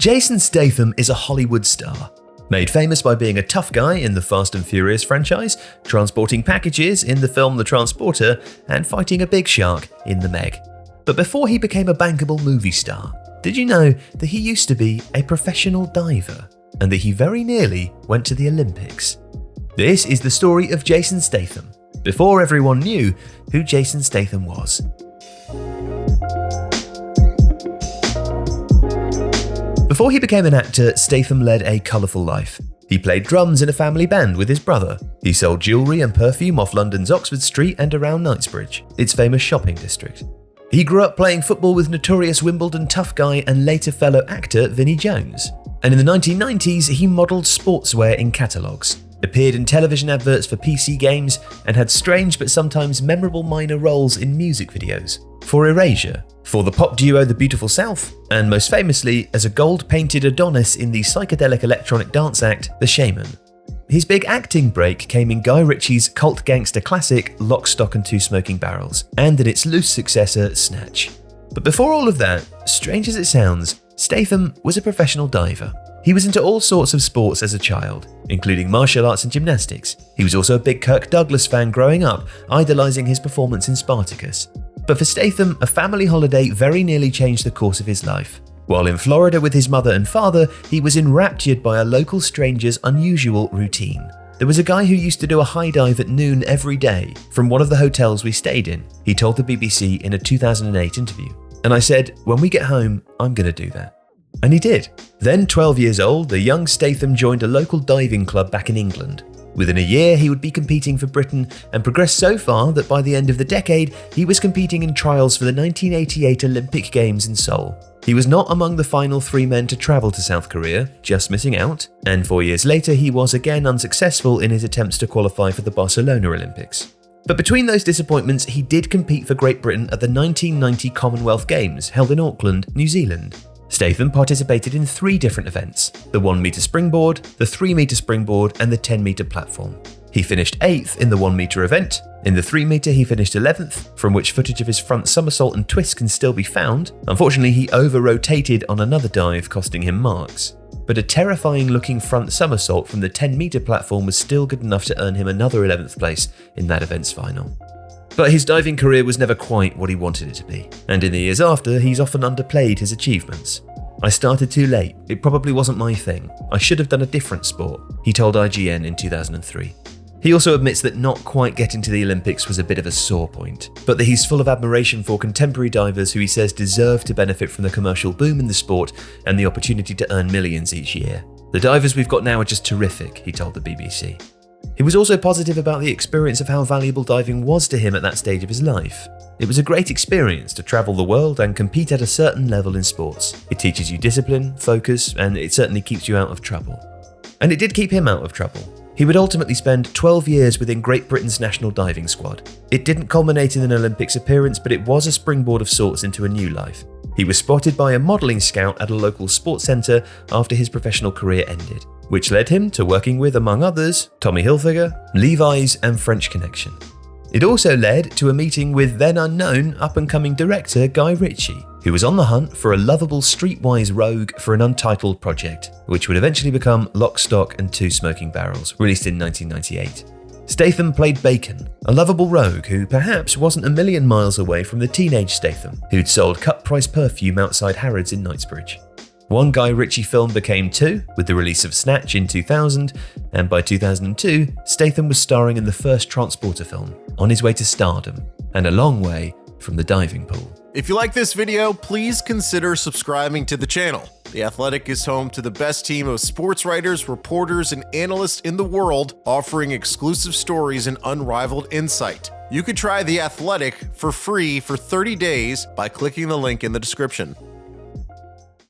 Jason Statham is a Hollywood star, made famous by being a tough guy in the Fast and Furious franchise, transporting packages in the film The Transporter, and fighting a big shark in The Meg. But before he became a bankable movie star, did you know that he used to be a professional diver and that he very nearly went to the Olympics? This is the story of Jason Statham, before everyone knew who Jason Statham was. Before he became an actor, Statham led a colourful life. He played drums in a family band with his brother. He sold jewellery and perfume off London's Oxford Street and around Knightsbridge, its famous shopping district. He grew up playing football with notorious Wimbledon tough guy and later fellow actor Vinnie Jones. And in the 1990s, he modelled sportswear in catalogues, appeared in television adverts for PC games, and had strange but sometimes memorable minor roles in music videos. For Erasure, for the pop duo The Beautiful South, and most famously as a gold-painted Adonis in the psychedelic electronic dance act The Shaman. His big acting break came in Guy Ritchie's cult gangster classic Lock, Stock and Two Smoking Barrels, and in its loose successor Snatch. But before all of that, strange as it sounds, Statham was a professional diver. He was into all sorts of sports as a child, including martial arts and gymnastics. He was also a big Kirk Douglas fan growing up, idolising his performance in Spartacus. But for Statham, a family holiday very nearly changed the course of his life. While in Florida with his mother and father, he was enraptured by a local stranger's unusual routine. There was a guy who used to do a high dive at noon every day from one of the hotels we stayed in, he told the BBC in a 2008 interview. And I said, when we get home, I'm going to do that. And he did. Then, 12 years old, the young Statham joined a local diving club back in England. Within a year, he would be competing for Britain and progressed so far that by the end of the decade, he was competing in trials for the 1988 Olympic Games in Seoul. He was not among the final 3 men to travel to South Korea, just missing out, and 4 years later, he was again unsuccessful in his attempts to qualify for the Barcelona Olympics. But between those disappointments, he did compete for Great Britain at the 1990 Commonwealth Games held in Auckland, New Zealand. Statham participated in 3 different events: the 1-metre springboard, the 3-metre springboard, and the 10-metre platform. He finished 8th in the 1-metre event. In the 3-metre, he finished 11th, from which footage of his front somersault and twist can still be found. Unfortunately, he over-rotated on another dive, costing him marks. But a terrifying-looking front somersault from the 10-metre platform was still good enough to earn him another 11th place in that event's final. But his diving career was never quite what he wanted it to be, and in the years after, he's often underplayed his achievements. "I started too late, it probably wasn't my thing. I should have done a different sport," he told IGN in 2003. He also admits that not quite getting to the Olympics was a bit of a sore point, but that he's full of admiration for contemporary divers who he says deserve to benefit from the commercial boom in the sport and the opportunity to earn millions each year. "The divers we've got now are just terrific," he told the BBC. He was also positive about the experience of how valuable diving was to him at that stage of his life. "It was a great experience to travel the world and compete at a certain level in sports. It teaches you discipline, focus, and it certainly keeps you out of trouble." And it did keep him out of trouble. He would ultimately spend 12 years within Great Britain's national diving squad. It didn't culminate in an Olympics appearance, but it was a springboard of sorts into a new life. He was spotted by a modelling scout at a local sports centre after his professional career ended, which led him to working with, among others, Tommy Hilfiger, Levi's and French Connection. It also led to a meeting with then unknown up-and-coming director Guy Ritchie, who was on the hunt for a lovable streetwise rogue for an untitled project, which would eventually become Lock, Stock and Two Smoking Barrels, released in 1998. Statham played Bacon, a lovable rogue who perhaps wasn't a million miles away from the teenage Statham, who'd sold cut-price perfume outside Harrods in Knightsbridge. One Guy Ritchie film became 2, with the release of Snatch in 2000, and by 2002, Statham was starring in the first Transporter film, on his way to stardom, and a long way from the diving pool. If you like this video, please consider subscribing to the channel. The Athletic is home to the best team of sports writers, reporters, and analysts in the world, offering exclusive stories and unrivaled insight. You can try The Athletic for free for 30 days by clicking the link in the description.